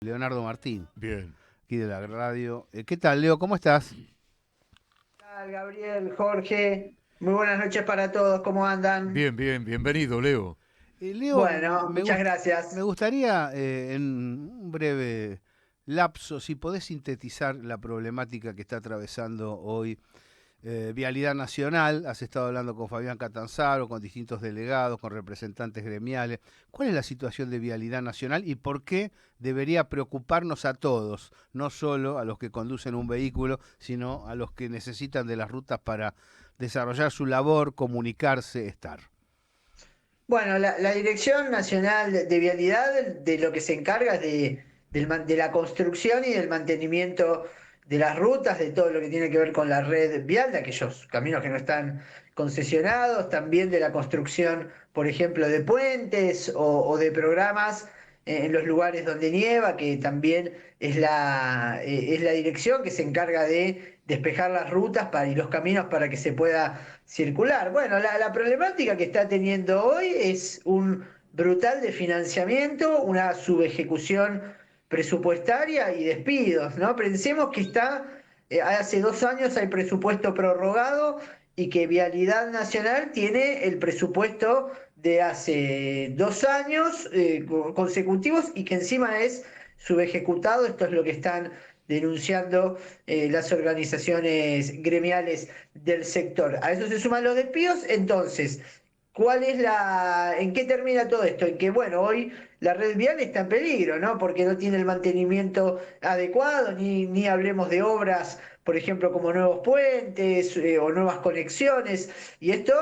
Leonardo Martín, Bien, aquí de la radio. ¿Qué tal, Leo? ¿Cómo estás? ¿Qué tal, Gabriel, Jorge? Muy buenas noches para todos, ¿cómo andan? bienvenido, Leo. Leo, Bueno, muchas me gracias. gustaría en un breve lapso, si podés sintetizar la problemática que está atravesando hoy Vialidad Nacional. Has estado hablando con Fabián Catanzaro, con distintos delegados, con representantes gremiales. ¿Cuál es la situación de Vialidad Nacional y por qué debería preocuparnos a todos, no solo a los que conducen un vehículo, sino a los que necesitan de las rutas para desarrollar su labor, comunicarse, estar? Bueno, la Dirección Nacional de Vialidad de lo que se encarga es de la construcción y del mantenimiento de las rutas, de todo lo que tiene que ver con la red vial, de aquellos caminos que no están concesionados, también de la construcción, por ejemplo, de puentes o de programas en los lugares donde nieva, que también es la dirección que se encarga de despejar las rutas y los caminos para que se pueda circular. Bueno, la problemática que está teniendo hoy es un brutal desfinanciamiento, una subejecución presupuestaria y despidos, ¿no? Pensemos que hace 2 años hay presupuesto prorrogado y que Vialidad Nacional tiene el presupuesto de hace 2 años consecutivos y que encima es subejecutado. Esto es lo que están denunciando las organizaciones gremiales del sector. A eso se suman los despidos. Entonces, ¿en qué termina todo esto? En que, bueno, hoy la red vial está en peligro, ¿no? Porque no tiene el mantenimiento adecuado, ni hablemos de obras, por ejemplo, como nuevos puentes o nuevas conexiones. Y esto,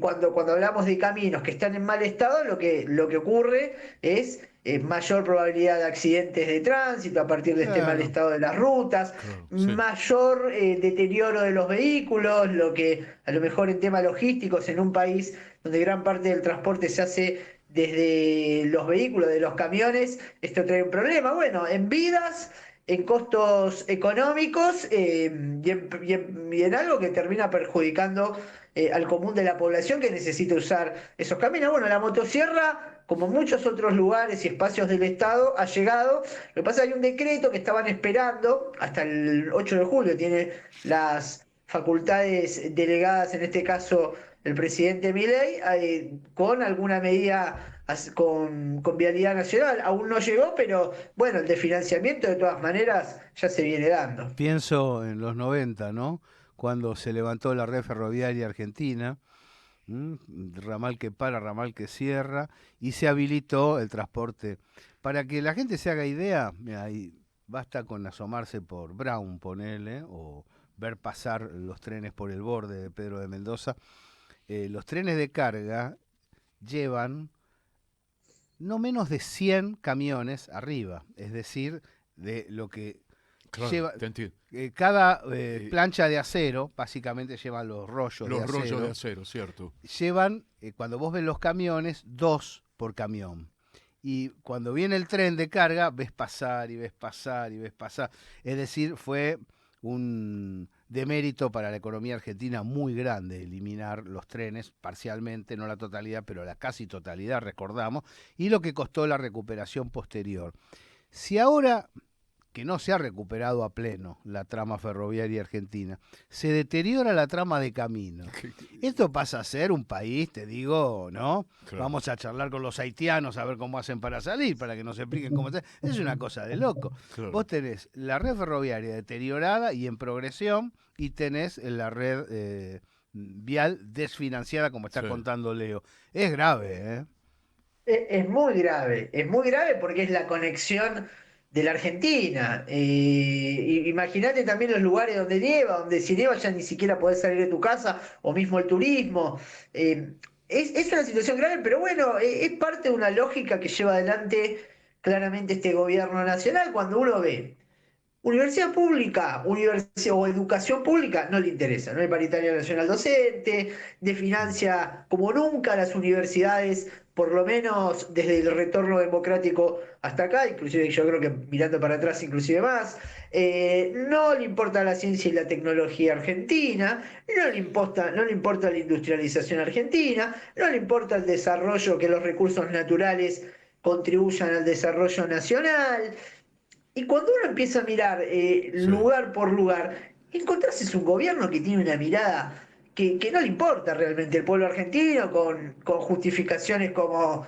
cuando hablamos de caminos que están en mal estado, lo que ocurre es mayor probabilidad de accidentes de tránsito a partir de este mal Claro. estado de las rutas, Claro, sí. mayor deterioro de los vehículos, lo que a lo mejor en temas logísticos en un país donde gran parte del transporte se hace desde los vehículos, de los camiones, esto trae un problema. Bueno, en vidas, en costos económicos y en algo que termina perjudicando al común de la población que necesita usar esos caminos. Bueno, la motosierra, como muchos otros lugares y espacios del Estado, ha llegado. Lo que pasa es que hay un decreto que estaban esperando hasta el 8 de julio, tiene las facultades delegadas, en este caso el presidente Milei, con alguna medida con Vialidad Nacional. Aún no llegó, pero bueno, el de financiamiento de todas maneras ya se viene dando. Pienso en los 90, ¿no? Cuando se levantó la red ferroviaria argentina, ramal que para, ramal que cierra, y se habilitó el transporte. Para que la gente se haga idea, mira, ahí basta con asomarse por Brown, ponele, o ver pasar los trenes por el borde de Pedro de Mendoza. Los trenes de carga llevan no menos de 100 camiones arriba, es decir, de lo que Claro, lleva te entiendo. cada Eh, plancha de acero, básicamente llevan los rollos de los rollos de acero, acero, ¿cierto? llevan, cuando vos ves los camiones, dos por camión. Y cuando viene el tren de carga, ves pasar y ves pasar y ves pasar. Es decir, fue un demérito para la economía argentina muy grande eliminar los trenes parcialmente, no la totalidad, pero la casi totalidad, recordamos, y lo que costó la recuperación posterior. Si ahora que no se ha recuperado a pleno la trama ferroviaria argentina, se deteriora la trama de camino. Esto pasa a ser un país, te digo, ¿no? Claro, Vamos a charlar con los haitianos a ver cómo hacen para salir, para que nos expliquen cómo se... Es una cosa de loco. Vos claro. tenés la red ferroviaria deteriorada y en progresión, y tenés la red vial desfinanciada, como está Sí, contando Leo. Es grave, ¿eh? Es muy grave porque es la conexión de la Argentina. Imagínate también los lugares donde nieva, donde si nieva ya ni siquiera podés salir de tu casa, o mismo el turismo. Eh, es una situación grave, pero bueno, es parte de una lógica que lleva adelante claramente este gobierno nacional cuando uno ve. Universidad pública, universidad o educación pública, no le interesa, no hay paritaria nacional docente, mm, desfinancia como nunca las universidades, por lo menos desde el retorno democrático hasta acá, inclusive yo creo que mirando para atrás inclusive más. No le importa la ciencia y la tecnología argentina, no le importa la industrialización argentina, no le importa el desarrollo, que los recursos naturales contribuyan al desarrollo nacional. Y cuando uno empieza a mirar Sí. lugar por lugar, encontrás es un gobierno que tiene una mirada que no le importa realmente el pueblo argentino, con justificaciones como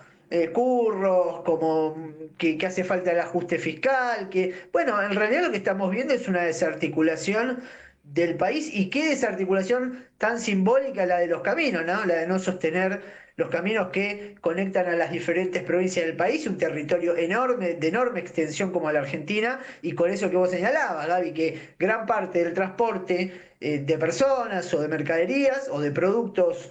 curros, como que hace falta el ajuste fiscal, que, bueno, en realidad lo que estamos viendo es una desarticulación del país, y qué desarticulación tan simbólica la de los caminos, ¿no? La de no sostener los caminos que conectan a las diferentes provincias del país, un territorio enorme, de enorme extensión como la Argentina, y con eso que vos señalabas, Gaby, que gran parte del transporte de personas o de mercaderías o de productos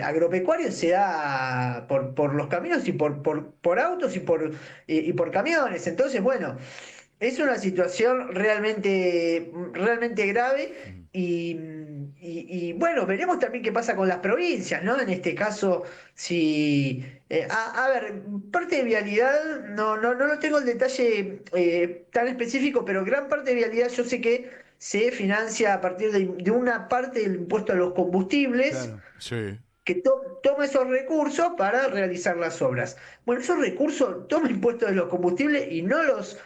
agropecuarios se da por los caminos y por autos y por camiones. Entonces, bueno, es una situación realmente grave. Ujú. Bueno, veremos también qué pasa con las provincias, ¿no? En este caso, si... a ver, parte de vialidad, no lo tengo el detalle tan específico, pero gran parte de vialidad yo sé que se financia a partir de una parte del impuesto a los combustibles, Claro. Sí. que toma esos recursos para realizar las obras. Bueno, esos recursos toma impuestos de los combustibles y no los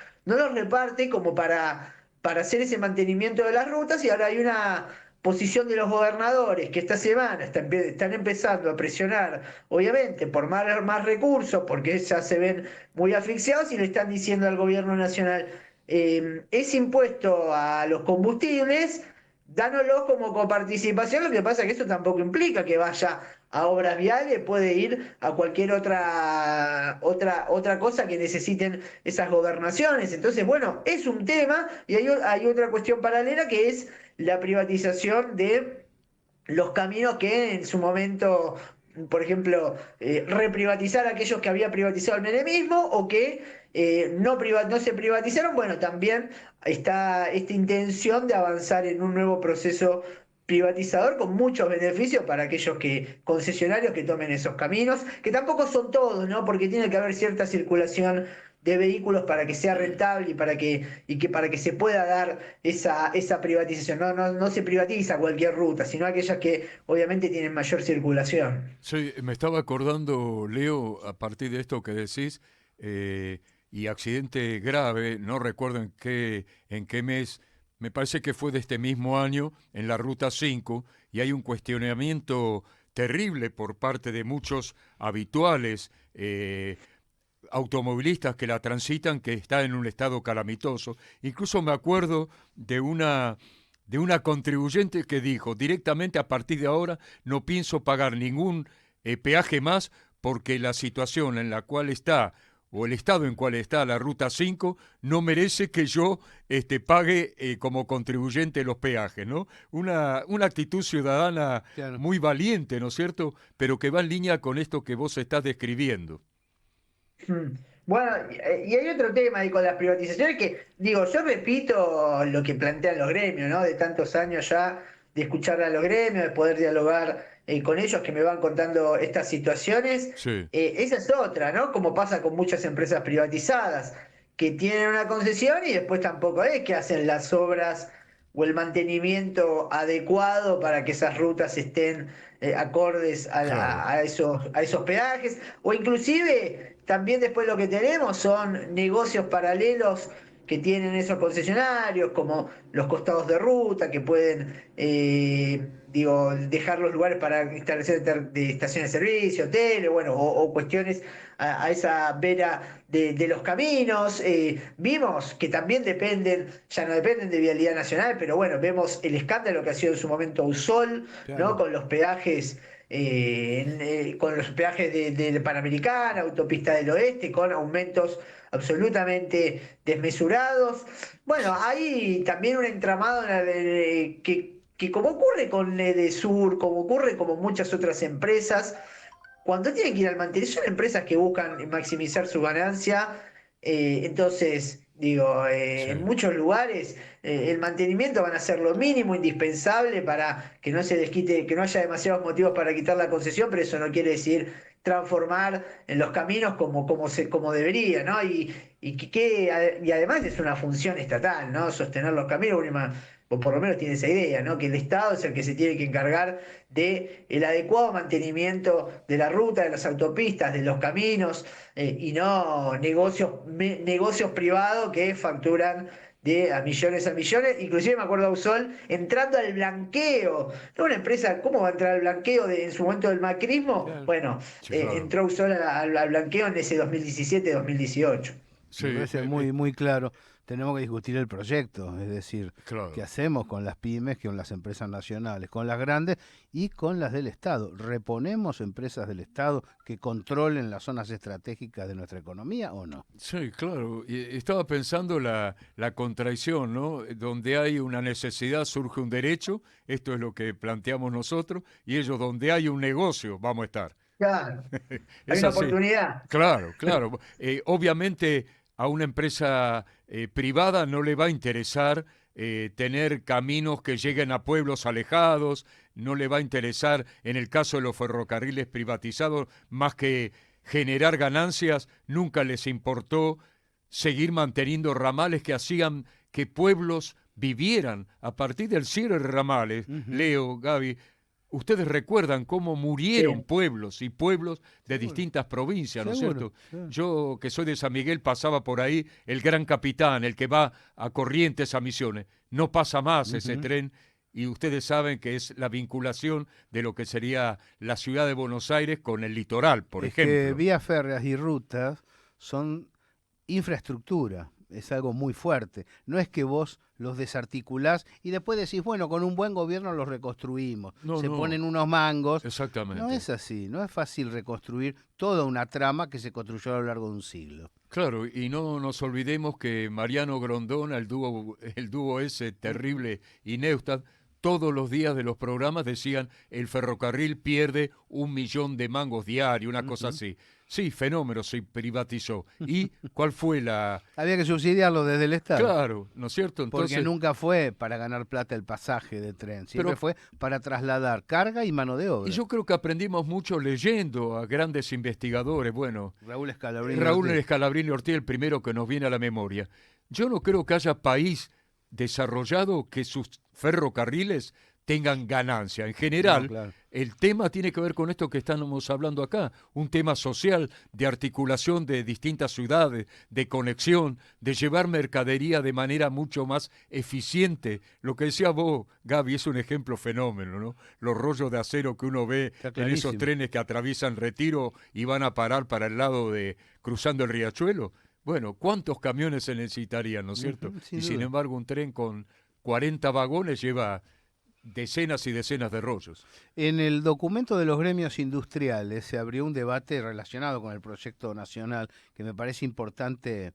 reparte como para hacer ese mantenimiento de las rutas, y ahora hay una posición de los gobernadores que esta semana están empezando a presionar, obviamente, por más recursos, porque ya se ven muy asfixiados, y le están diciendo al gobierno nacional, ese impuesto a los combustibles, dánoslo como coparticipación. Lo que pasa es que eso tampoco implica que vaya a obras viales, puede ir a cualquier otra cosa que necesiten esas gobernaciones. Entonces, bueno, es un tema, y hay otra cuestión paralela, que es la privatización de los caminos que en su momento, por ejemplo, reprivatizar aquellos que había privatizado el menemismo, o que no se privatizaron. Bueno, también está esta intención de avanzar en un nuevo proceso privatizador con muchos beneficios para aquellos concesionarios que tomen esos caminos, que tampoco son todos, ¿no? Porque tiene que haber cierta circulación de vehículos para que sea rentable, y para que se pueda dar esa privatización. No se privatiza cualquier ruta, sino aquellas que obviamente tienen mayor circulación. Sí, me estaba acordando, Leo, a partir de esto que decís, eh, y accidente grave, no recuerdo en qué mes, me parece que fue de este mismo año, en la Ruta 5, y hay un cuestionamiento terrible por parte de muchos habituales automovilistas que la transitan, que está en un estado calamitoso. Incluso me acuerdo de una contribuyente que dijo directamente: a partir de ahora no pienso pagar ningún peaje más, porque la situación en la cual está, o el estado en cual está la Ruta 5, no merece que yo pague como contribuyente los peajes, ¿no? Una actitud ciudadana Claro. muy valiente, ¿no es cierto? Pero que va en línea con esto que vos estás describiendo. Mm. Bueno, y hay otro tema ahí con las privatizaciones que, digo, yo repito lo que plantean los gremios, ¿no? De tantos años ya de escuchar a los gremios, de poder dialogar con ellos, que me van contando estas situaciones. Sí, Esa es otra, ¿no? Como pasa con muchas empresas privatizadas, que tienen una concesión y después tampoco es que hacen las obras o el mantenimiento adecuado para que esas rutas estén acordes claro. a esos peajes, o inclusive también después lo que tenemos son negocios paralelos que tienen esos concesionarios, como los costados de ruta, que pueden, digo, dejar los lugares para instalación de estaciones de servicio, hoteles, bueno, o cuestiones a esa vera de los caminos. Vimos que también ya no dependen de Vialidad Nacional, pero bueno, vemos el escándalo que ha sido en su momento Usol, ¿no? Claro. Con los peajes de Panamericana, Autopista del Oeste, con aumentos absolutamente desmesurados. Bueno, hay también un entramado que como ocurre con Edesur, como ocurre con muchas otras empresas, cuando tienen que ir al mantenimiento, son empresas que buscan maximizar su ganancia. Entonces, digo, en Sí. muchos lugares el mantenimiento van a ser lo mínimo indispensable para que no se desquite, que no haya demasiados motivos para quitar la concesión, pero eso no quiere decir transformar en los caminos como debería, ¿no? Y además es una función estatal, ¿no? Sostener los caminos, o por lo menos tiene esa idea, ¿no? Que el Estado es el que se tiene que encargar de el adecuado mantenimiento de la ruta, de las autopistas, de los caminos, y no negocios privados que facturan de a millones. Inclusive me acuerdo a Ausol entrando al blanqueo. ¿No? Una empresa, ¿cómo va a entrar al blanqueo en su momento del macrismo? Claro. Bueno, Sí, claro. entró Ausol al blanqueo en ese 2017-2018. Sí, Me parece muy, muy claro. Tenemos que discutir el proyecto, es decir, qué claro. hacemos con las pymes, con las empresas nacionales, con las grandes y con las del Estado. ¿Reponemos empresas del Estado que controlen las zonas estratégicas de nuestra economía o no? Sí, claro. Y estaba pensando la contradicción, ¿no? Donde hay una necesidad surge un derecho, esto es lo que planteamos nosotros, y ellos donde hay un negocio, vamos a estar. Claro, hay Es una así. oportunidad. Claro, claro. Obviamente a una empresa privada no le va a interesar tener caminos que lleguen a pueblos alejados, no le va a interesar, en el caso de los ferrocarriles privatizados, más que generar ganancias, nunca les importó seguir manteniendo ramales que hacían que pueblos vivieran. A partir del cierre de ramales, Ujú. Leo, Gaby, ustedes recuerdan cómo murieron Sí, pueblos y pueblos de Seguro, distintas provincias, ¿no es seguro. cierto? Sí. Yo, que soy de San Miguel, pasaba por ahí el Gran Capitán, el que va a Corrientes, a Misiones. No pasa más ese Ujú. tren y ustedes saben que es la vinculación de lo que sería la ciudad de Buenos Aires con el litoral, por Es que ejemplo. vías férreas y rutas son infraestructura, es algo muy fuerte. No es que vos los desarticulás y después decís, bueno, con un buen gobierno los reconstruimos, No, se no, ponen unos mangos. No exactamente. es así, no es fácil reconstruir toda una trama que se construyó a lo largo de un siglo. Claro, y no nos olvidemos que Mariano Grondona, el dúo ese terrible y Neustadt, todos los días de los programas decían el ferrocarril pierde 1 millón de mangos diario, una cosa Ujú. así. Sí, fenómeno, se privatizó. ¿Y cuál fue la...? Había que subsidiarlo desde el Estado, Claro, ¿no es cierto? porque Entonces, nunca fue para ganar plata el pasaje de tren, siempre pero fue para trasladar carga y mano de y obra. yo creo que aprendimos mucho leyendo a grandes investigadores. Bueno, Raúl Escalabrini Raúl Ortiz. Escalabrini Ortiz, el primero que nos viene a la memoria. Yo no creo que haya país desarrollado que sus ferrocarriles tengan ganancia. En No, general, claro. el tema tiene que ver con esto que estamos hablando acá, un tema social de articulación de distintas ciudades, de conexión, de llevar mercadería de manera mucho más eficiente. Lo que decía vos, Gaby, es un ejemplo fenómeno, ¿no? Los rollos de acero que uno ve Está en esos clarísimo. trenes que atraviesan Retiro y van a parar para el lado de cruzando el riachuelo. Bueno, ¿cuántos camiones se necesitarían, no es cierto? Ujú, Y sin sin duda. embargo, un tren con 40 vagones lleva decenas y decenas de rollos. En el documento de los gremios industriales se abrió un debate relacionado con el proyecto nacional que me parece importante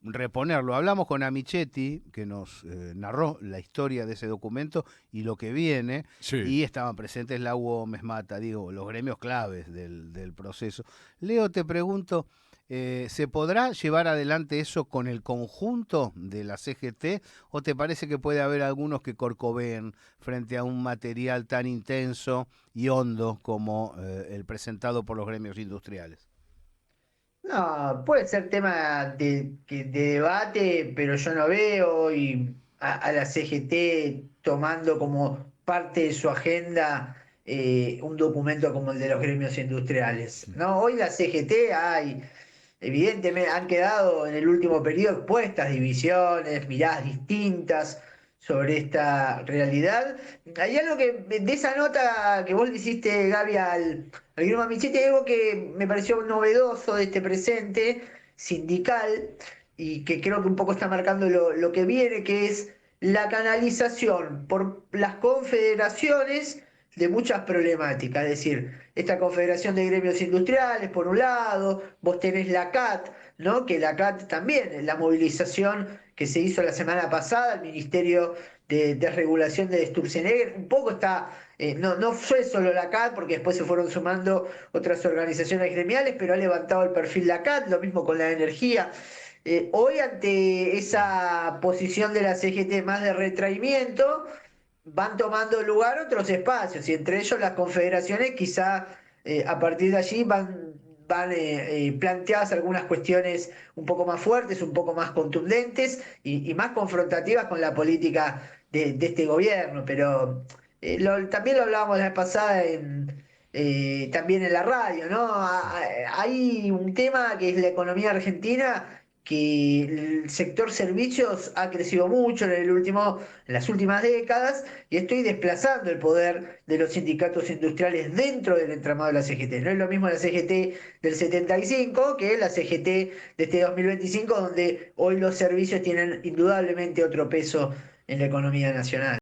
reponerlo. Hablamos con Amichetti, que nos narró la historia de ese documento y lo que viene, Sí. y estaban presentes la UOMES, Mata, digo, los gremios claves del proceso. Leo, te pregunto, ¿se podrá llevar adelante eso con el conjunto de la CGT o te parece que puede haber algunos que corcoveen frente a un material tan intenso y hondo como el presentado por los gremios industriales? no, puede ser tema de debate, pero yo no veo y a la CGT tomando como parte de su agenda un documento como el de los gremios industriales. ¿No? Hoy la CGT hay, evidentemente, han quedado en el último periodo expuestas divisiones, miradas distintas sobre esta realidad. Hay algo que, de esa nota que vos le hiciste, Gaby, al Grima Michetti, hay algo que me pareció novedoso de este presente sindical y que creo que un poco está marcando lo que viene, que es la canalización por las confederaciones de muchas problemáticas. Es decir, esta Confederación de Gremios Industriales, por un lado, vos tenés la CAT, ¿no? Que la CAT también, la movilización que se hizo la semana pasada, el Ministerio de Regulación de Sturzenegger, un poco está, no fue solo la CAT, porque después se fueron sumando otras organizaciones gremiales, pero ha levantado el perfil la CAT, lo mismo con la energía. Hoy ante esa posición de la CGT más de retraimiento, van tomando lugar otros espacios y entre ellos las confederaciones quizá a partir de allí van van planteadas algunas cuestiones un poco más fuertes, un poco más contundentes y más confrontativas con la política de este gobierno. Pero también lo hablábamos la vez pasada también en la radio, ¿no? Hay un tema que es la economía argentina, que el sector servicios ha crecido mucho en las últimas décadas y estoy desplazando el poder de los sindicatos industriales dentro del entramado de la CGT. No es lo mismo la CGT del 75 que la CGT de este 2025, donde hoy los servicios tienen indudablemente otro peso en la economía nacional.